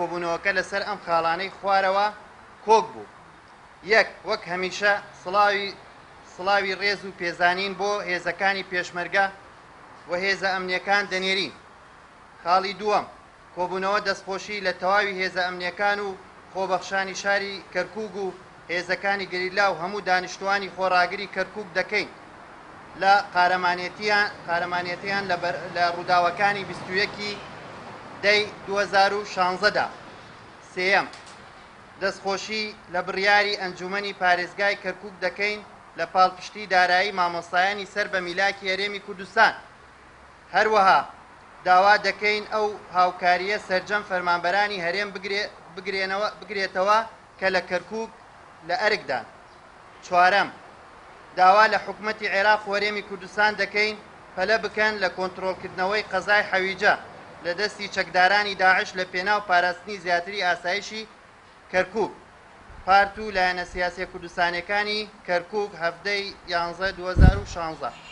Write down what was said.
کۆبوونەوەکە لەسەر ئەم خاڵانەی خوارەوە کۆک بوو. یەک وەک هەمیشە سڵاوی ڕێز و پێزانین بۆ هێزەکانی پێشمەرگە و هێزە ئەمنیەکان دەنێرین. خاڵی دووەم کۆبوونەوە دەستخۆشی لە تەواوی هێزە ئەمنیەکان و خۆبەخشانی شاری کەرکووک و هێزەکانی گەریلا و هەموو دانیشتوانی خۆڕاگری کەرکووک دەکەین لە قارەمانێتیان لە ڕووداوەکانی 21 دەی 2016دا. سێەم دەستخۆشی لە بڕیاری ئەنجومەنی پارێزگای کەرکووک دەکەین لە پاڵپشتی دارایی مامۆستایانی سەر بە میلاکی هەرێمی کوردستان. هەروەها داوا دەکەین ئەو هاوکاریە سەرجەم فەرمانبەرانی هەرێم بگرێتەوە کە لە کەرکووک لە ئەرکدان. چوارەم داوا لە حکومەتی عێراق و هەرێمی کوردستان دەکەین پەلە بکەن لە کۆنتڕۆڵکردنەوەی قەزای حەویجە لە دەستی چەکدارانی داعش لە پێناو پاراستنی زیاتری ئاسایشی کەرکووک. پارت و لایەنە سیاسی کوردستانیەکانی کەرکووک 7 11 2016.